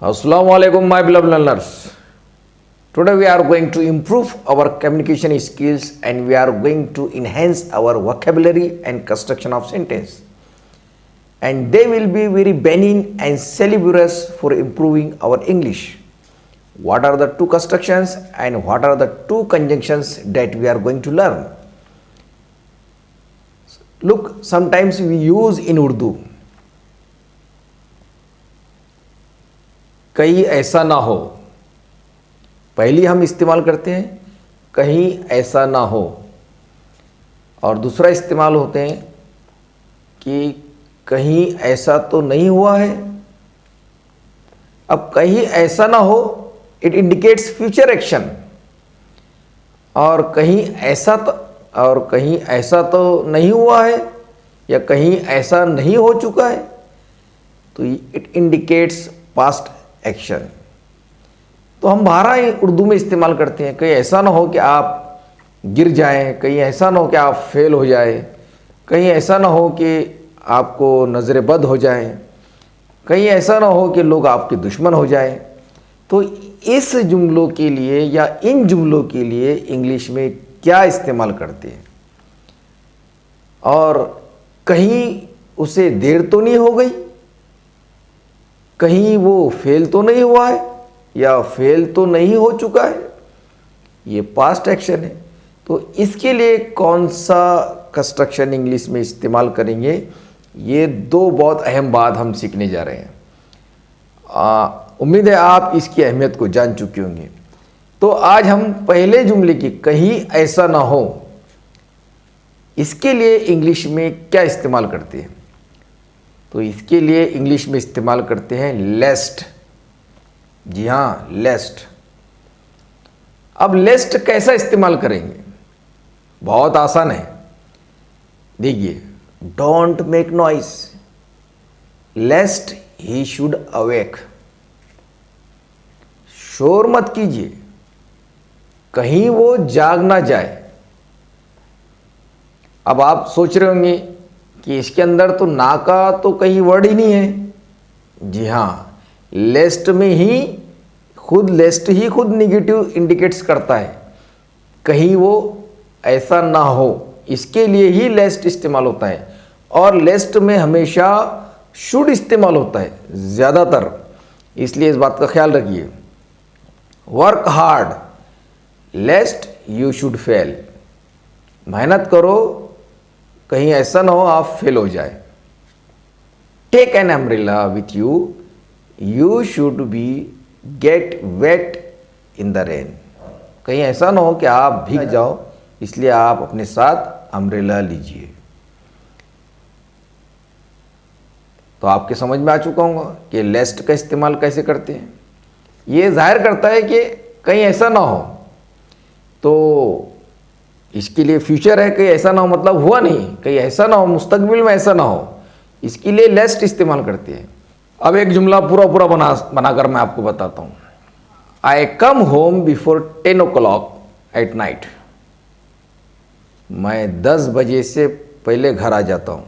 Assalamu alaikum, my beloved learners. Today we are going to improve our communication skills and we are going to enhance our vocabulary and construction of sentence. And they will be very benign and salubrious for improving our English. What are the two constructions and what are the two conjunctions that we are going to learn? Look, sometimes we use in Urdu. कहीं ऐसा ना हो, पहली हम इस्तेमाल करते हैं कहीं ऐसा ना हो, और दूसरा इस्तेमाल होते हैं कि कहीं ऐसा तो नहीं हुआ है। अब कहीं ऐसा ना हो इट इंडिकेट्स फ्यूचर एक्शन, और कहीं ऐसा तो नहीं हुआ है या कहीं ऐसा नहीं हो चुका है तो इट इंडिकेट्स पास्ट एक्शन। तो हम 12 उर्दू में इस्तेमाल करते हैं। कहीं ऐसा ना हो कि आप गिर जाएं, कहीं ऐसा ना हो कि आप फेल हो जाए, कहीं ऐसा ना हो कि आपको नज़र बद हो जाए, कहीं ऐसा ना हो कि लोग आपके दुश्मन हो जाएं। तो इस जुमलों के लिए या इन जुमलों के लिए इंग्लिश में क्या इस्तेमाल करते हैं, और कहीं उसे देर तो नहीं हो गई, कहीं वो फेल तो नहीं हुआ है या फेल तो नहीं हो चुका है, ये पास्ट एक्शन है। तो इसके लिए कौन सा कंस्ट्रक्शन इंग्लिश में इस्तेमाल करेंगे, ये दो बहुत अहम बात हम सीखने जा रहे हैं। उम्मीद है आप इसकी अहमियत को जान चुके होंगे। तो आज हम पहले जुमले की कहीं ऐसा ना हो, इसके लिए इंग्लिश में क्या इस्तेमाल करते हैं। तो इसके लिए इंग्लिश में इस्तेमाल करते हैं लेस्ट। जी हाँ, लेस्ट। अब लेस्ट कैसा इस्तेमाल करेंगे, बहुत आसान है। देखिए, don't make noise lest he should awake. शोर मत कीजिए कहीं वो जाग ना जाए। अब आप सोच रहे होंगे कि इसके अंदर तो ना का तो कहीं वर्ड ही नहीं है। जी हाँ, लेस्ट में ही खुद निगेटिव इंडिकेट्स करता है, कहीं वो ऐसा ना हो, इसके लिए ही लेस्ट इस्तेमाल होता है। और लेस्ट में हमेशा शुड इस्तेमाल होता है ज़्यादातर, इसलिए इस बात का ख्याल रखिए। Work hard लेस्ट you should fail. मेहनत करो कहीं ऐसा ना हो आप फेल हो जाए। Take an umbrella with you, you should be get wet in the rain. कहीं ऐसा ना हो कि आप भीग जाओ, इसलिए आप अपने साथ अम्ब्रेला लीजिए। तो आपके समझ में आ चुका होगा कि लेस्ट का इस्तेमाल कैसे करते हैं। ये जाहिर करता है कि कहीं ऐसा ना हो, तो इसके लिए फ्यूचर है, कहीं ऐसा ना हो मतलब हुआ नहीं, कहीं ऐसा ना हो, मुस्तकबिल में ऐसा ना हो, इसके लिए लेस्ट इस्तेमाल करते हैं। अब एक जुमला पूरा बनाकर मैं आपको बताता हूँ। I come home before 10 o'clock at night. मैं 10 बजे से पहले घर आ जाता हूँ।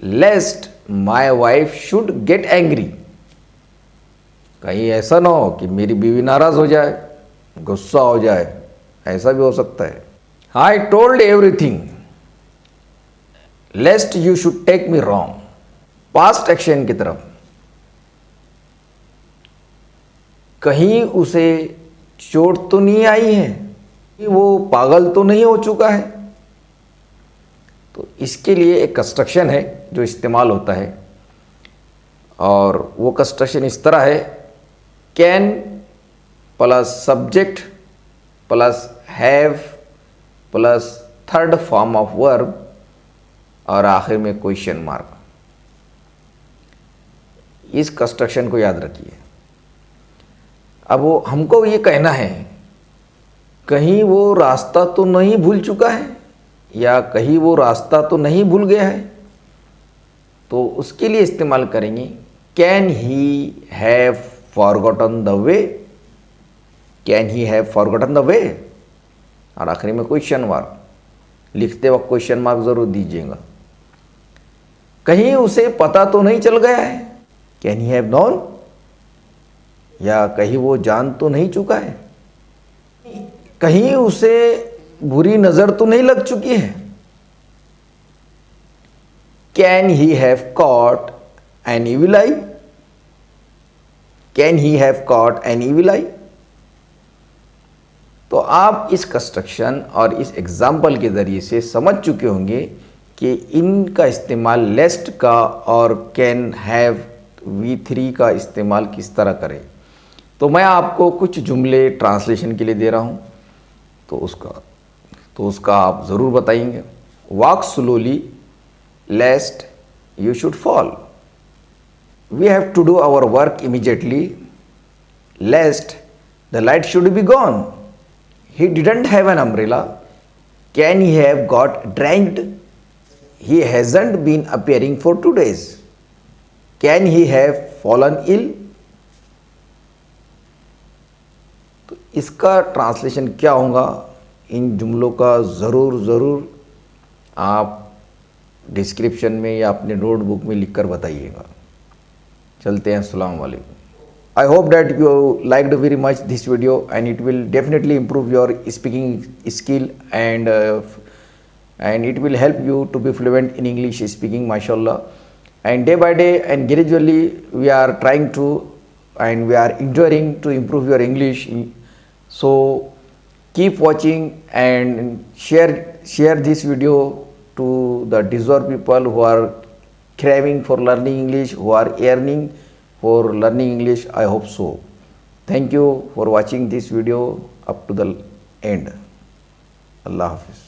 Lest my wife should get angry. कहीं ऐसा ना हो कि मेरी बीवी नाराज हो जाए, गुस्सा हो जाए, ऐसा भी हो सकता है। I told everything lest you should take me wrong. Past action की तरफ, कहीं उसे चोट तो नहीं आई है, वो पागल तो नहीं हो चुका है। तो इसके लिए एक कंस्ट्रक्शन है जो इस्तेमाल होता है, और वो कंस्ट्रक्शन इस तरह है। Can plus subject plus have plus third form of verb और आखिर में क्वेश्चन मार्क। इस कंस्ट्रक्शन को याद रखिए। अब वो हमको ये कहना है कहीं वो रास्ता तो नहीं भूल चुका है या कहीं वो रास्ता तो नहीं भूल गया है, तो उसके लिए इस्तेमाल करेंगे can he have forgotten the way. Can he have forgotten the way, और आखिरी में क्वेश्चन मार्क। लिखते वक्त क्वेश्चन मार्क जरूर दीजिएगा। कहीं उसे पता तो नहीं चल गया है, कैन ही हैव नोन या कहीं वो जान तो नहीं चुका है, कहीं उसे बुरी नजर तो नहीं लग चुकी है। Can he have caught an evil eye? Can he have caught an evil eye? तो आप इस कंस्ट्रक्शन और इस एग्जाम्पल के ज़रिए से समझ चुके होंगे कि इनका इस्तेमाल लेस्ट का और कैन हैव V3 का इस्तेमाल किस तरह करें। तो मैं आपको कुछ जुमले ट्रांसलेशन के लिए दे रहा हूँ, तो उसका आप ज़रूर बताएंगे। Walk slowly lest you should fall. We have to do our work immediately lest the light should be gone. He didn't have an umbrella. Can he have got drenched? He hasn't been appearing for 2 days. Can he have fallen ill? तो इसका translation क्या होगा, इन जुमलों का ज़रूर आप description में या अपने नोटबुक में लिखकर बताइएगा। चलते हैं, अस्सलाम वालेकुम। I hope that you liked very much this video, and it will definitely improve your speaking skill, and it will help you to be fluent in English speaking, mashallah. And day by day and gradually we are trying to, and we are enjoying to improve your English. So keep watching and share this video to the deserved people who are craving for learning English, who are yearning for learning English. I hope so. Thank you for watching this video up to the end. Allah Hafiz.